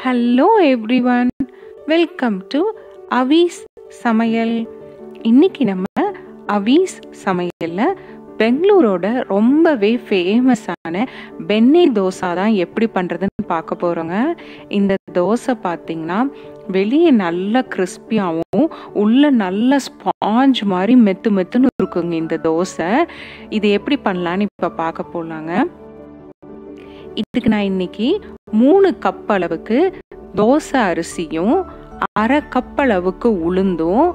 Hello everyone, welcome to Avis சமையல். இன்னைக்கு நம்ம அவிஸ் சமையலில் பெங்களூரோட ரொம்பவே ஃபேமஸான பென்னே தோசா தான் எப்படி பண்ணுறதுன்னு பார்க்க போகிறோங்க. இந்த தோசை பார்த்திங்கன்னா வெளியே நல்லா கிறிஸ்பியாகவும் உள்ள நல்ல ஸ்பாஞ்ச் மாதிரி மெத்து மெத்துன்னு இருக்குங்க இந்த தோசை. இது எப்படி பண்ணலான்னு இப்போ பார்க்க போகலாங்க. இதுக்கு நான் இன்னைக்கு 3 கப் அளவுக்கு தோசை அரிசியும், 1/2 கப் அளவுக்கு உளுந்தும்,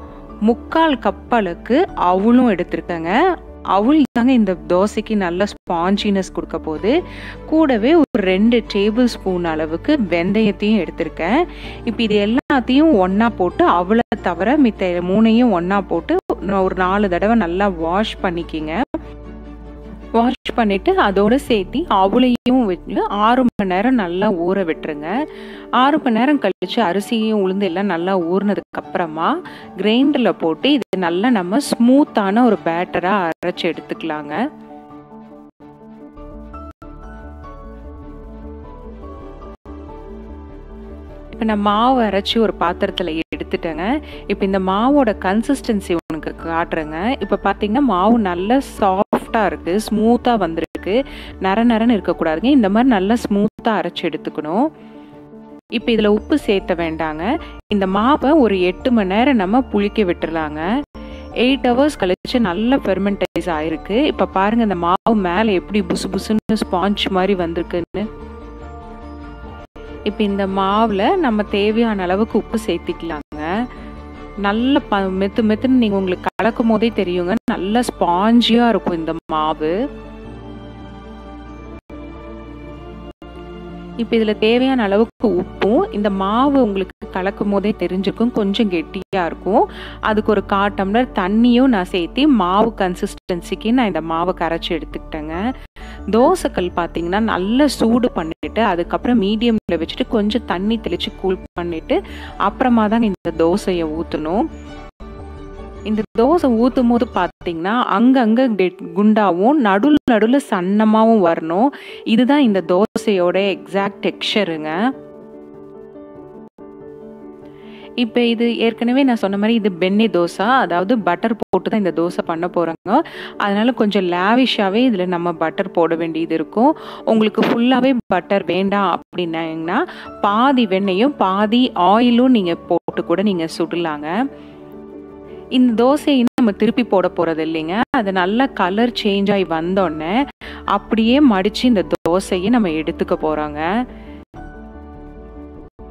3/4 கப் அளவுக்கு அவலும் எடுத்திருக்கேங்க. அவல் தாங்க இந்த தோசைக்கு நல்ல ஸ்பாஞ்சினஸ் கொடுக்க போகுது. கூடவே ஒரு 2 டேபிள் ஸ்பூன் அளவுக்கு வெந்தயத்தையும் எடுத்திருக்கேன். இப்போ இது எல்லாத்தையும் ஒன்றா போட்டு, அவலை தவிர மித்த 3ஐயும் ஒன்றா போட்டு ஒரு 4 தடவை நல்லா வாஷ் பண்ணிக்கிங்க. வாஷ் பண்ணிவிட்டு அதோடு சேர்த்து அவளையும் வச்சு 6 மணி நேரம் நல்லா ஊற விட்டுருங்க. 6 மணி நேரம் கழித்து அரிசியும் உளுந்து எல்லாம் நல்லா ஊறினதுக்கு அப்புறமா கிரைண்டரில் போட்டு இது நல்லா நம்ம ஸ்மூத்தான ஒரு பேட்டராக அரைச்சி எடுத்துக்கலாங்க. இப்போ நான் மாவு அரைச்சி ஒரு பாத்திரத்தில் எடுத்துட்டேங்க. இப்போ இந்த மாவோட கன்சிஸ்டன்சி உனக்கு காட்டுறேங்க. இப்போ பார்த்தீங்கன்னா மாவு நல்லா சாஃப்டாக இருக்குது, ஸ்மூத்தாக வந்திருக்கு, நரன்னு இருக்கக்கூடாதுங்க. இந்த மாதிரி நல்லா ஸ்மூத்தாக அரைச்சி எடுத்துக்கணும். இப்போ இதில் உப்பு சேர்த்த வேண்டாங்க. இந்த மாவை ஒரு 8 மணி நேரம் நம்ம புளிக்க விட்டுடலாங்க. 8 ஹவர்ஸ் கழிச்சு நல்லா ஃபெர்மெண்டைஸ் ஆகிருக்கு. இப்போ பாருங்கள் இந்த மாவு மேலே எப்படி புசு புசுன்னு ஸ்பாஞ்ச் மாதிரி வந்திருக்குன்னு. இப்போ இந்த மாவில் நம்ம தேவையான அளவுக்கு உப்பு சேர்த்திக்கலாங்க. நல்ல மெத்து மெத்துன்னு நீங்கள் உங்களுக்கு கலக்கும் போதே தெரியுங்க, நல்ல ஸ்பாஞ்சியாக இருக்கும் இந்த மாவு. இப்போ இதில் தேவையான அளவுக்கு உப்பும், இந்த மாவு உங்களுக்கு கலக்கும் போதே தெரிஞ்சிருக்கும் கொஞ்சம் கெட்டியாக இருக்கும். அதுக்கு ஒரு 1/4 டம்ளர் தண்ணியும் நான் சேர்த்து மாவு கன்சிஸ்டன்சிக்கு நான் இந்த மாவை கரைச்சி எடுத்துக்கிட்டேங்க. தோசைக்கல் பார்த்தீங்கன்னா நல்லா சூடு பண்ணிவிட்டு அதுக்கப்புறம் மீடியமில் வச்சுட்டு கொஞ்சம் தண்ணி தெளித்து கூல் பண்ணிவிட்டு அப்புறமா தான் இந்த தோசையை ஊற்றணும். இந்த தோசை ஊற்றும் போது பார்த்தீங்கன்னா அங்கங்கே குண்டாகவும் நடுவில் சன்னமாகவும் வரணும். இதுதான் இந்த தோசையோட எக்ஸாக்ட் டெக்ஸ்சருங்க. இப்போ இது ஏற்கனவே நான் சொன்ன மாதிரி இது பென்னே தோசா, அதாவது பட்டர் போட்டு தான் இந்த தோசை பண்ண போகிறாங்க. அதனால கொஞ்சம் லேவிஷாகவே இதில் நம்ம பட்டர் போட வேண்டியது இருக்கும். உங்களுக்கு ஃபுல்லாகவே பட்டர் வேண்டாம் அப்படின்னாங்கன்னா பாதி வெண்ணெயும் பாதி ஆயிலும் நீங்கள் போட்டு கூட நீங்கள் சுடலாங்க. இந்த தோசையை நம்ம திருப்பி போட போகிறது இல்லைங்க. அது நல்லா கலர் சேஞ்ச் ஆகி வந்தோடனே அப்படியே மடித்து இந்த தோசையை நம்ம எடுத்துக்க போகிறோங்க.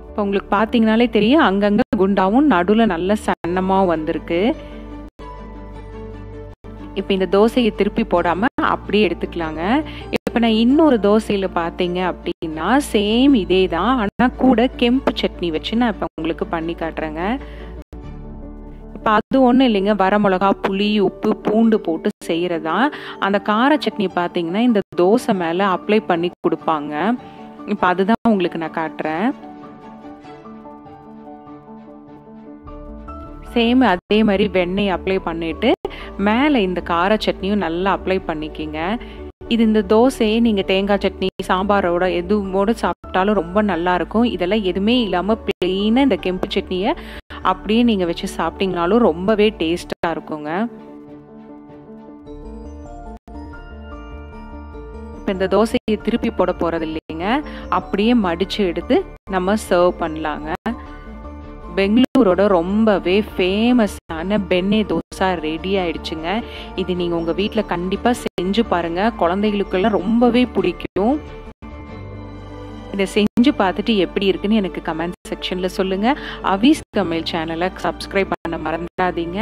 இப்போ உங்களுக்கு பார்த்தீங்கனாலே தெரியும் அங்கங்கே குண்டாவும் நடுவில் நல்ல சன்னமாக வந்திருக்கு. இப்போ இந்த தோசையை திருப்பி போடாமல் அப்படியே எடுத்துக்கலாங்க. இப்போ நான் இன்னொரு தோசையில் பார்த்தீங்க அப்படின்னா சேம் இதே தான், ஆனால் கூட கெம்பு சட்னி வச்சு நான் இப்போ உங்களுக்கு பண்ணி காட்டுறேங்க. இப்போ அது ஒன்றும் இல்லைங்க, வரமிளகா, புளி, உப்பு, பூண்டு போட்டு செய்கிறதா. அந்த கார சட்னி பார்த்தீங்கன்னா இந்த தோசை மேலே அப்ளை பண்ணி கொடுப்பாங்க. இப்போ அதுதான் உங்களுக்கு நான் காட்டுறேன். சேம் அதே மாதிரி வெண்ணெய் அப்ளை பண்ணிவிட்டு மேலே இந்த கார சட்னியும் நல்லா அப்ளை பண்ணிக்கிங்க. இந்த தோசையை நீங்கள் தேங்காய் சட்னி, சாம்பாரோட எதுவோடு சாப்பிட்டாலும் ரொம்ப நல்லாயிருக்கும். இதெல்லாம் எதுவுமே இல்லாமல் ப்ளெயினாக இந்த கெம்பு சட்னியை அப்படியே நீங்கள் வச்சு சாப்பிட்டீங்கனாலும் ரொம்பவே டேஸ்ட்டாக இருக்குங்க. இப்போ இந்த தோசையை திருப்பி போட போகிறது இல்லைங்க, அப்படியே மடித்து எடுத்து நம்ம சர்வ் பண்ணலாங்க. பெங்களூரோட ரொம்பவே ஃபேமஸான பென்னே தோசா ரெடி ஆயிடுச்சுங்க. இது நீங்கள் உங்கள் வீட்டில் கண்டிப்பாக செஞ்சு பாருங்கள், குழந்தைகளுக்கெல்லாம் ரொம்பவே பிடிக்கும். இதை செஞ்சு பார்த்துட்டு எப்படி இருக்குன்னு எனக்கு கமெண்ட் செக்ஷனில் சொல்லுங்கள். அவிஸ் தமிழ் சேனலை சப்ஸ்கிரைப் பண்ண மறந்துடாதீங்க.